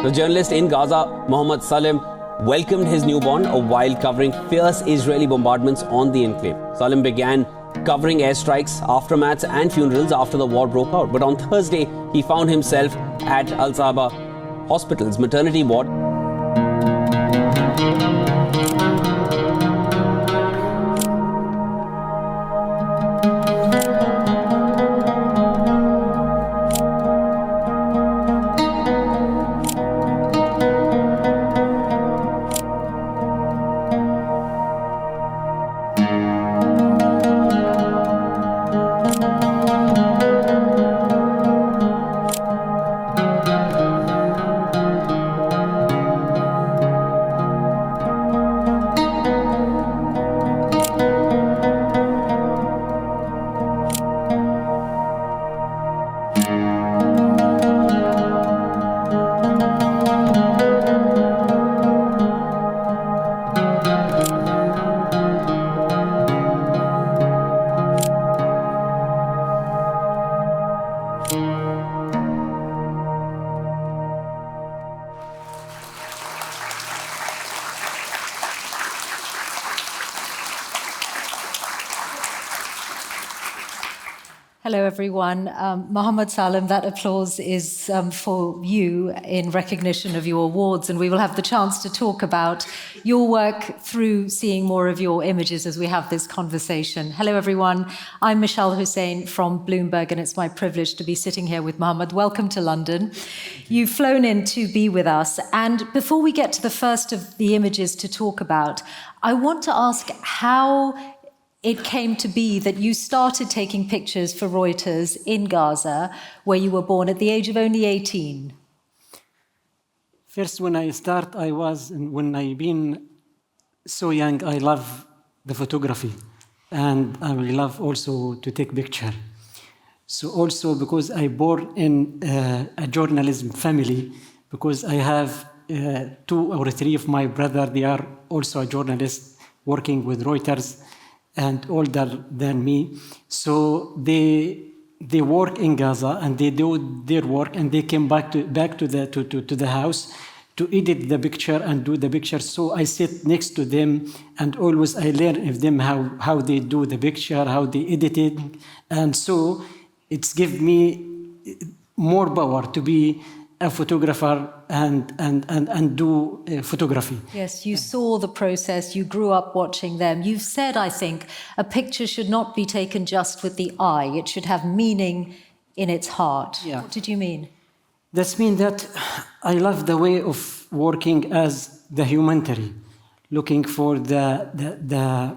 The journalist in Gaza, Mohammed Salem, welcomed his newborn while covering fierce Israeli bombardments on the enclave. Salem began covering airstrikes, aftermaths and funerals after the war broke out. But on Thursday, he found himself at Al-Saba Hospital's maternity ward. Hello, everyone. Mohammed Salem, that applause is for you in recognition of your awards, and we will have the chance to talk about your work through seeing more of your images as we have this conversation. Hello, everyone. I'm Mishal Husain from Bloomberg, and it's my privilege to be sitting here with Mohammed. Welcome to London. You've flown in to be with us, and before we get to the first of the images to talk about, I want to ask how it came to be that you started taking pictures for Reuters in Gaza, where you were born at the age of only 18. First, when I start, when I been so young, I love the photography, and I love also to take picture. So also because I born in a journalism family, because I have 2 or 3 of my brother, they are also a journalist working with Reuters, and older than me. So they work in Gaza and they do their work, and they came back to the house to edit the picture and do the picture. So I sit next to them, and always I learn of them how they do the picture, how they edit it. And so it's give me more power to be a photographer and do photography. Yes, you saw the process, you grew up watching them. You've said, I think, a picture should not be taken just with the eye. It should have meaning in its heart. Yeah. What did you mean? That means that I love the way of working as the humanitarian, looking for the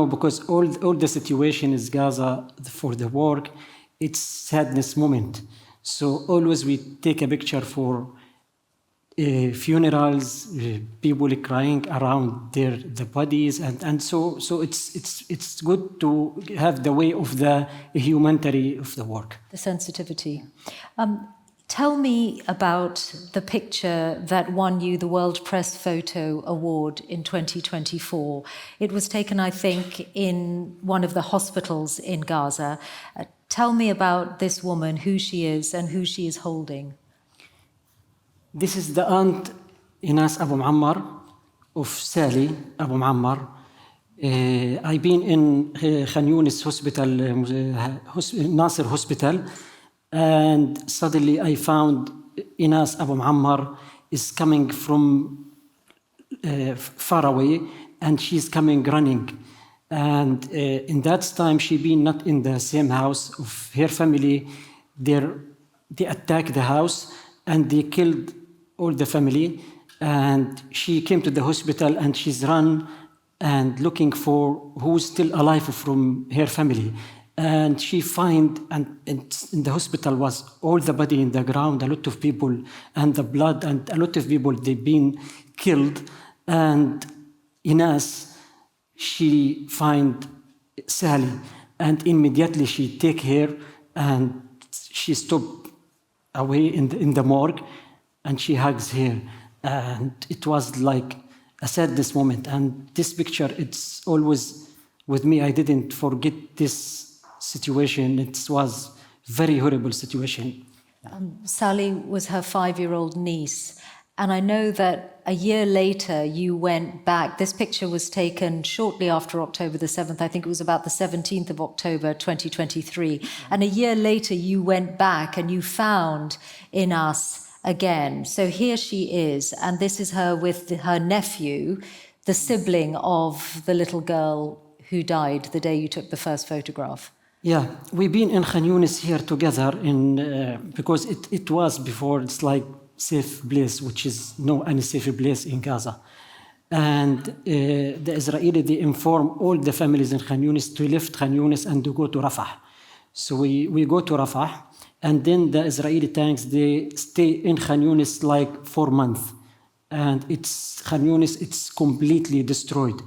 because all the situation is Gaza for the work, it's sadness moment. So always we take a picture for funerals, people crying around the bodies, and so it's good to have the way of the humanitarian of the work. The sensitivity. Tell me about the picture that won you the World Press Photo Award in 2024. It was taken, I think, in one of the hospitals in Gaza. Tell me about this woman, who she is and who she is holding. This is the aunt Inas Abu Muammar of Sally Abu Muammar. I've been in Khan Yunis Hospital, Nasser Hospital, and suddenly I found Inas Abu Muammar is coming from far away, and she's coming running. And in that time, she been not in the same house of her family. They attacked the house and they killed all the family. And she came to the hospital and she's run and looking for who's still alive from her family. And she find, and in the hospital was all the body in the ground, a lot of people, and the blood, and a lot of people, they've been killed. And Inas she find Sally, and immediately she take her and she stop away in the morgue, and she hugs her, and it was like a saddest moment. And this picture, it's always with me. I didn't forget this situation. It was very horrible situation. Sally was her 5-year-old niece. And I know that a year later you went back. This picture was taken shortly after October the 7th. I think it was about the 17th of October, 2023. And a year later you went back and you found Inas again. So here she is. And this is her with her nephew, the sibling of the little girl who died the day you took the first photograph. Yeah, we've been in Khan Yunis here together because it was before, it's like safe place, which is no any safe place in Gaza. And the Israeli, they inform all the families in Khan Yunis to leave Khan Yunis and to go to Rafah. So we go to Rafah, and then the Israeli tanks, they stay in Khan Yunis like 4 months. And Khan Yunis, it's completely destroyed.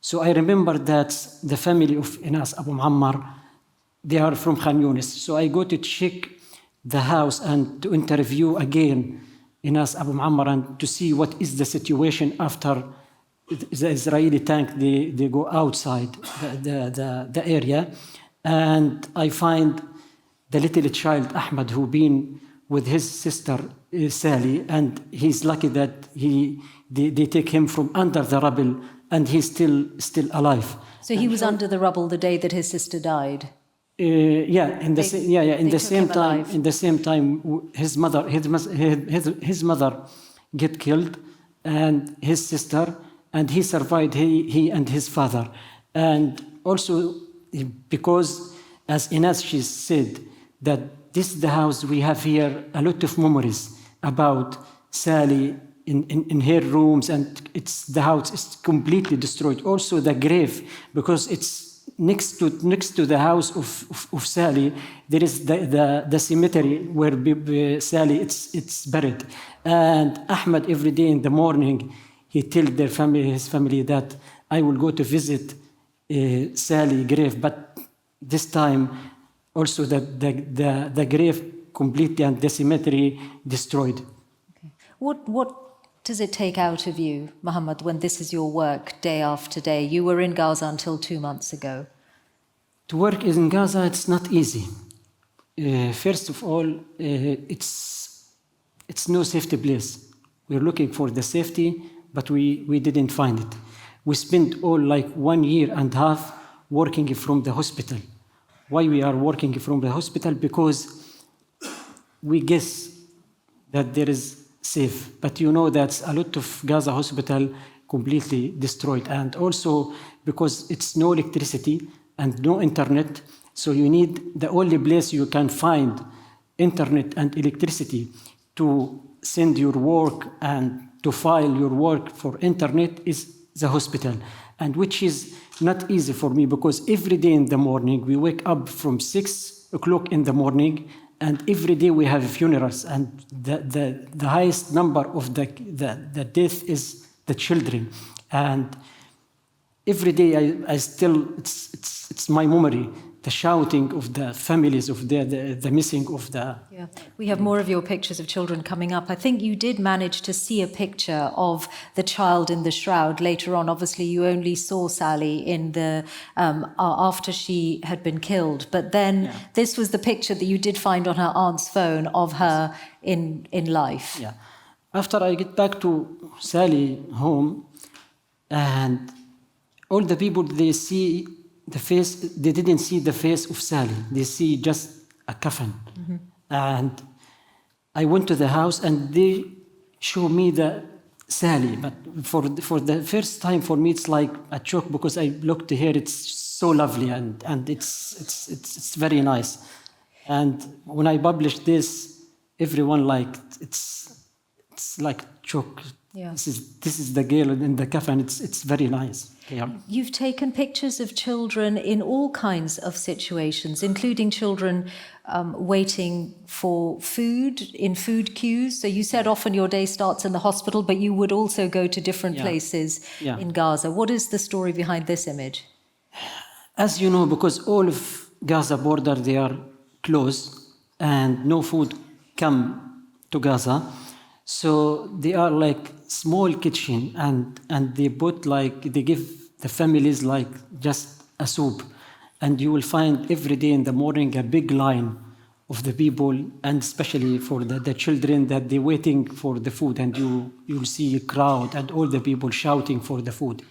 So I remember that the family of Inas Abu Muammar, they are from Khan Yunis. So I go to check the house and to interview again Inas Abu Muammar and to see what is the situation after the Israeli tank, they go outside the area. And I find the little child, Ahmed, who been with his sister, Sally, and he's lucky that they take him from under the rubble and he's still alive. So he was under the rubble the day that his sister died? In the same time, his mother get killed, and his sister, and he survived. He and his father, and also because, as Inas she said, that this is the house we have here a lot of memories about Sally in her rooms, and the house is completely destroyed. Also the grave, because it's next to the house of Sally, there is the cemetery where Sally it's buried. And Ahmed, every day in the morning, he tells his family that I will go to visit Sally grave, but this time also the grave completely and the cemetery destroyed. Okay. What does it take out of you, Mohammed, when this is your work day after day? You were in Gaza until 2 months ago. To work in Gaza, it's not easy. First of all, it's no safety place. We're looking for the safety, but we didn't find it. We spent all like 1.5 years working from the hospital. Why we are working from the hospital? Because we guess that there is safe, but you know that a lot of Gaza hospital completely destroyed, and also because it's no electricity and no internet, so you need the only place you can find internet and electricity to send your work and to file your work for internet is the hospital, and which is not easy for me because every day in the morning we wake up from 6 o'clock in the morning. And every day we have funerals, and the highest number of the death is the children. And every day I still it's my memory, the shouting of the families of the missing of the. Yeah, we have more of your pictures of children coming up. I think you did manage to see a picture of the child in the shroud later on. Obviously, you only saw Sally in the after she had been killed, but then this was the picture that you did find on her aunt's phone of her in life. Yeah, after I get back to Sally home, and all the people they see. The face, they didn't see the face of Sally. They see just a coffin. Mm-hmm. And I went to the house and they show me the Sally. But for the first time for me, it's like a shock because I looked here. It's so lovely and it's very nice. And when I published this, everyone like it's like shock. Yeah. This is the girl in the coffin. It's very nice. Yeah. You've taken pictures of children in all kinds of situations, including children waiting for food, in food queues. So you said often your day starts in the hospital, but you would also go to different places in Gaza. What is the story behind this image? As you know, because all of Gaza border, they are closed and no food come to Gaza. So they are like small kitchen and they put they give the families like just a soup. And you will find every day in the morning a big line of the people, and especially for the children that they're waiting for the food, and you'll see a crowd and all the people shouting for the food.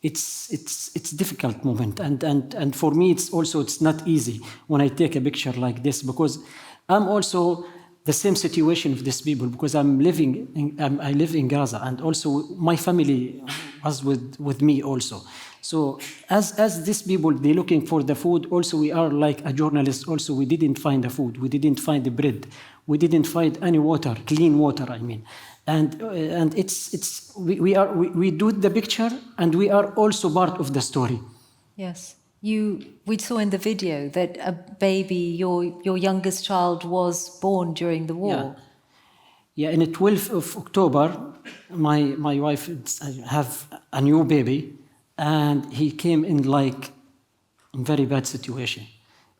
It's difficult moment, and for me it's not easy when I take a picture like this, because I'm also the same situation of these people, because I live in Gaza, and also my family was with me also. So as these people, they're looking for the food, also we are like a journalist, also we didn't find the food, we didn't find the bread, we didn't find any water, clean water, I mean. And we do the picture, and we are also part of the story. Yes. We saw in the video that a baby, your youngest child, was born during the war. Yeah, in the 12th of October, my wife have a new baby, and he came in like in very bad situation,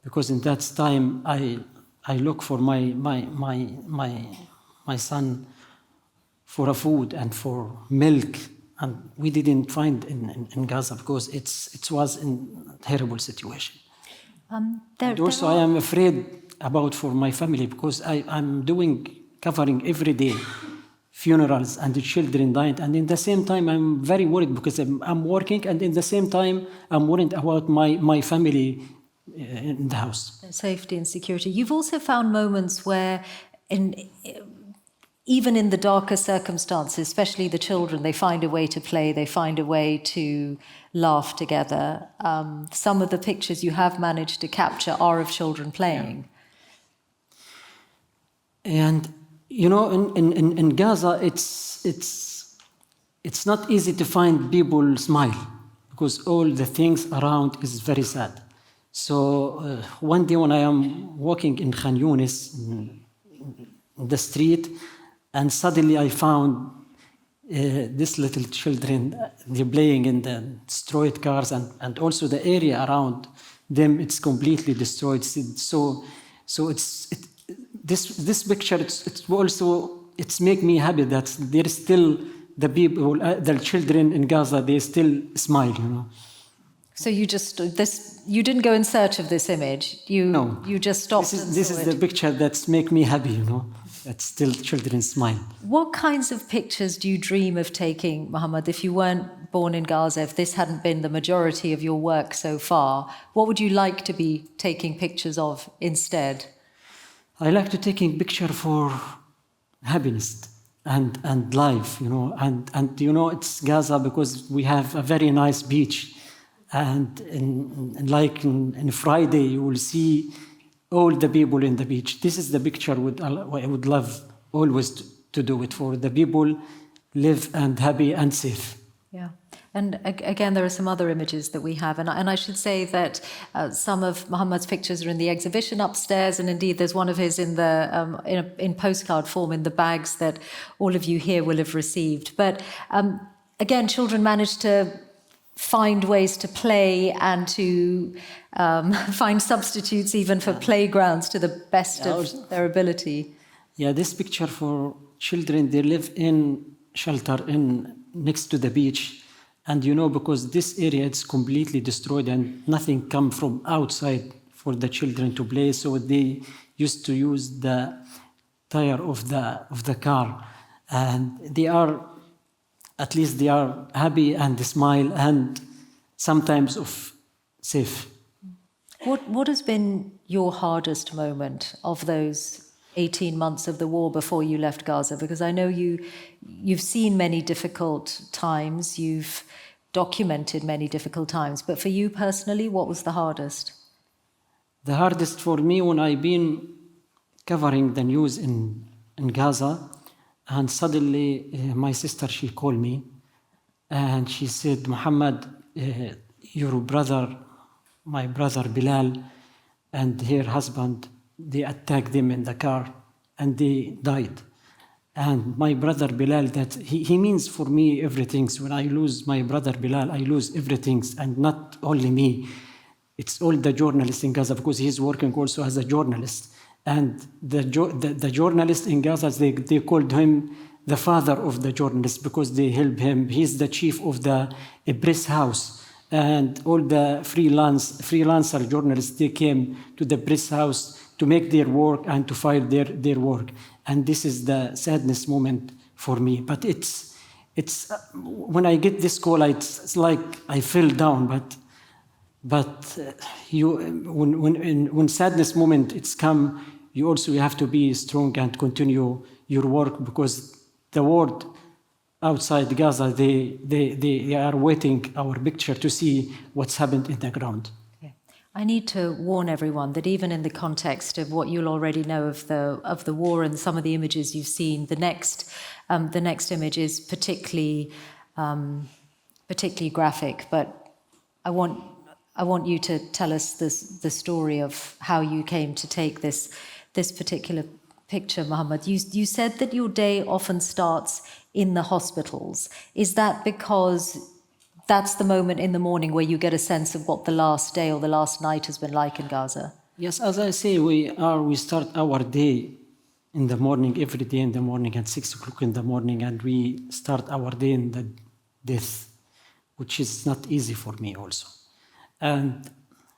because in that time I look for my son for a food and for milk, and we didn't find in Gaza, because it was in a terrible situation. And also I am afraid for my family, because I'm covering every day funerals and the children died, and in the same time I'm very worried, because I'm working, and in the same time I'm worried about my family in the house. Safety and security. You've also found moments where even in the darker circumstances, especially the children, they find a way to play, they find a way to laugh together. Some of the pictures you have managed to capture are of children playing. Yeah. And you know, in Gaza, it's not easy to find people smile, because all the things around is very sad. So one day when I am walking in Khan Yunis, in the street, and suddenly I found these little children, they're playing in the destroyed cars, and also the area around them, it's completely destroyed. So this picture, it's make me happy that there is still the people, the children in Gaza, they still smile, you know. So you didn't go in search of this image. No. You just stopped. This is the picture that's make me happy, you know. That still children smile. What kinds of pictures do you dream of taking, Mohammed, if you weren't born in Gaza, if this hadn't been the majority of your work so far? What would you like to be taking pictures of instead? I like to taking picture for happiness and life, you know, and you know, it's Gaza because we have a very nice beach, and in Friday you will see all the people in the beach. This is the picture I would love always to do it, for the people live and happy and safe. Yeah. And again, there are some other images that we have. And I should say that some of Mohammed's pictures are in the exhibition upstairs. And indeed, there's one of his in postcard form in the bags that all of you here will have received. But again, children managed to find ways to play and to find substitutes even for playgrounds to the best of their ability. Yeah, this picture for children, they live in shelter next to the beach. And you know, because this area is completely destroyed and nothing come from outside for the children to play, so they used to use the tire of the car, and at least they are happy and they smile and sometimes safe. What has been your hardest moment of those 18 months of the war before you left Gaza? Because I know you've seen many difficult times, you've documented many difficult times, but for you personally, what was the hardest? The hardest for me when I've been covering the news in Gaza, And suddenly, my sister, she called me, and she said, Muhammad, your brother, my brother Bilal, and her husband, they attacked them in the car, and they died. And my brother Bilal, that he means for me everything. So when I lose my brother Bilal, I lose everything, and not only me. It's all the journalists in Gaza, because he's working also as a journalist. And the journalists in Gaza, they called him the father of the journalists, because they help him. He's the chief of the press house. And all the freelancer journalists, they came to the press house to make their work and to file their work. And this is the sadness moment for me. But it's when I get this call, it's like I fell down. But when sadness moment it's come, you have to be strong and continue your work, because the world outside Gaza, they are waiting our picture to see what's happened in the ground. I need to warn everyone that even in the context of what you'll already know of the war and some of the images you've seen, the next image is particularly graphic. But I want you to tell us the story of how you came to take this particular picture, Mohammed. You said that your day often starts in the hospitals. Is that because that's the moment in the morning where you get a sense of what the last day or the last night has been like in Gaza? Yes, as I say, we start our day in the morning, every day in the morning at 6 o'clock in the morning, and we start our day in the death, which is not easy for me also. And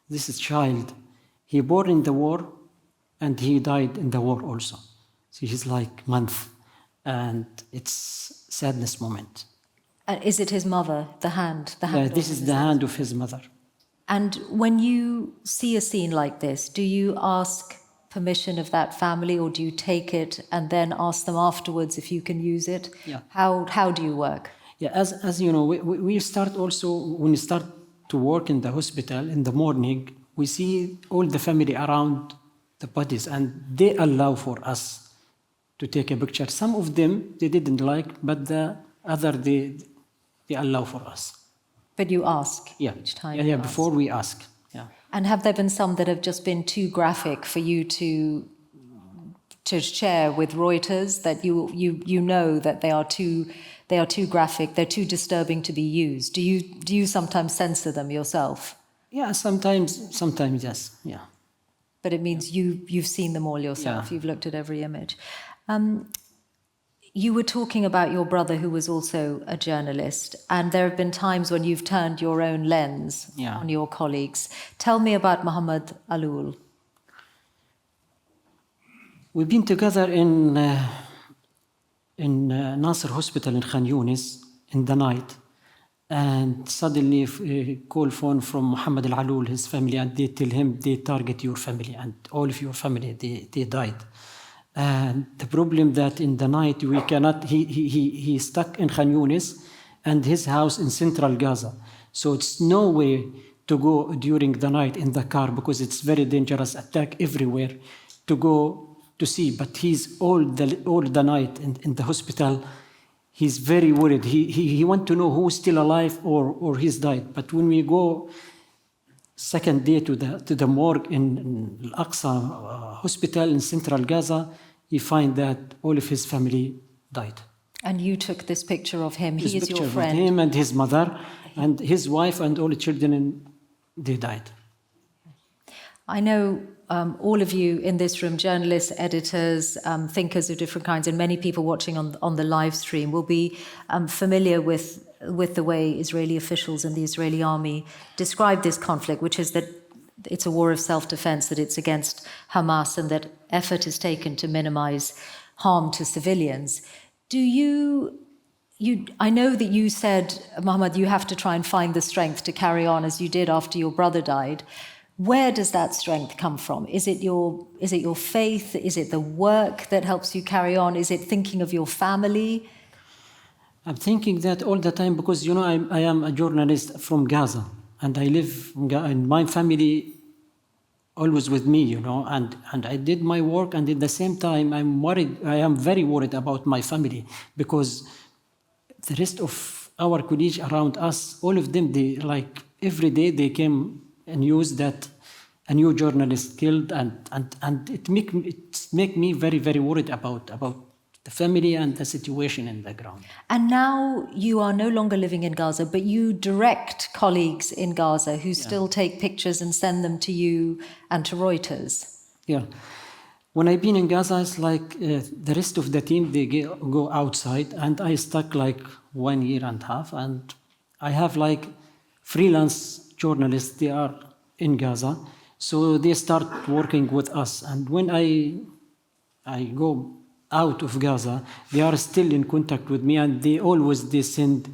this child, he born in the war, and he died in the war also. So he's like month, and it's sadness moment. Is it his mother, the hand? Yeah, this is the hand of his mother. And when you see a scene like this, do you ask permission of that family, or do you take it and then ask them afterwards if you can use it? Yeah. How do you work? Yeah, as you know, we start also, when we start to work in the hospital in the morning, we see all the family around the bodies, and they allow for us to take a picture. Some of them, they didn't like, but the other, they allow for us. But you ask each time? Yeah, before we ask. Yeah. And have there been some that have just been too graphic for you to share with Reuters, that you know that they are too graphic, they're too disturbing to be used? Do you sometimes censor them yourself? Yeah, sometimes yes. Yeah. But it means you've seen them all yourself. Yeah. You've looked at every image. You were talking about your brother, who was also a journalist, and there have been times when you've turned your own lens on your colleagues. Tell me about Mohammed Alul. We've been together in Nasser Hospital in Khan Yunis in the night, and suddenly a call phone from Mohammed Alul, his family, and they tell him they target your family, and all of your family, they died. And the problem that in the night we cannot, he stuck in Khan Yunis and his house in central Gaza. So it's no way to go during the night in the car, because it's very dangerous, attack everywhere, to go to see. But he's all the night in the hospital. He's very worried. He want to know who's still alive or he's died. But when we go second day to the morgue in Al-Aqsa hospital in central Gaza, he find that all of his family died. And you took this picture of him. He is your friend. Of him and his mother and his wife and all the children, and they died. I know all of you in this room, journalists, editors, thinkers of different kinds, and many people watching on the live stream will be familiar with the way Israeli officials and the Israeli army describe this conflict, which is that it's a war of self-defense, that it's against Hamas, and that effort is taken to minimize harm to civilians. I know that you said, Mohammed, you have to try and find the strength to carry on as you did after your brother died. Where does that strength come from? Is it your faith? Is it the work that helps you carry on? Is it thinking of your family? I'm thinking that all the time, because I am a journalist from Gaza, and I live in my family. always with me, you know, and I did my work, and at the same time, I am very worried about my family, because the rest of our colleagues around us, all of them, they like every day they came and news that a new journalist killed, and it make me very, very worried about the family and the situation in the ground. And now you are no longer living in Gaza, but you direct colleagues in Gaza who still take pictures and send them to you and to Reuters. Yeah. When I've been in Gaza, it's like the rest of the team, they go outside, and I stuck like 1 year and a half, and I have like freelance journalists, they are in Gaza, so they start working with us. And when I go out of Gaza, they are still in contact with me, and they send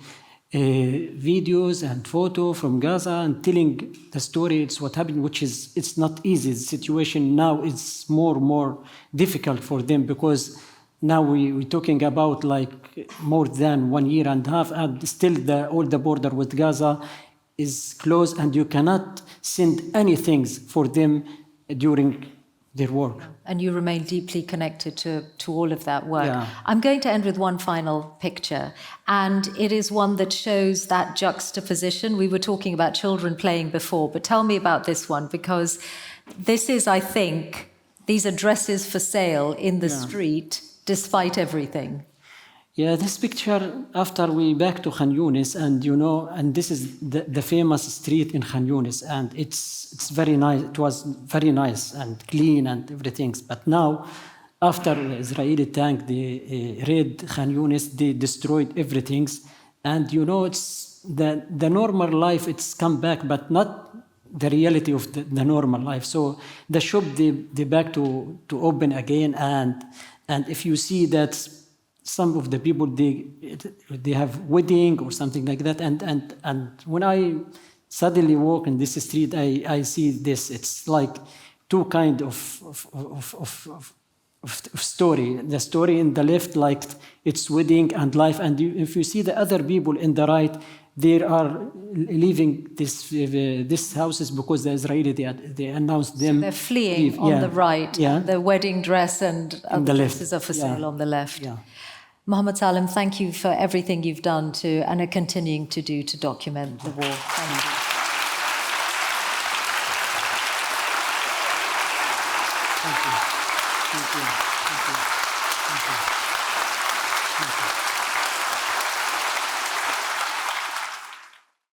videos and photo from Gaza and telling the story. It's what happened, which is, it's not easy. The situation now is more difficult for them, because now we're talking about like more than 1 year and a half, and still all the border with Gaza is closed, and you cannot send anything for them during their work. And you remain deeply connected to all of that work. Yeah. I'm going to end with one final picture, and it is one that shows that juxtaposition. We were talking about children playing before, but tell me about this one, because this is, I think, these are dresses for sale in the street, despite everything. Yeah, this picture, after we back to Khan Yunis, and you know, and this is the famous street in Khan Yunis, and it's very nice. It was very nice and clean and everything. But now, after the Israeli tank, they raid Khan Yunis, they destroyed everything, and you know, it's the normal life. It's come back, but not the reality of the normal life. So the shop they back to open again, and if you see that. Some of the people, they have wedding or something like that, and when I suddenly walk in this street, I see this. It's like two kind of story. The story in the left, like it's wedding and life, and if you see the other people in the right, they are leaving this houses because the Israeli they announced them. So they're fleeing on the right. Yeah. The wedding dress and other dresses are for sale on the left. Yeah. Mohammed Salem, thank you for everything you've done and are continuing to do to document the war. Thank you. Thank you. Thank you. Thank you. Thank you. Thank you.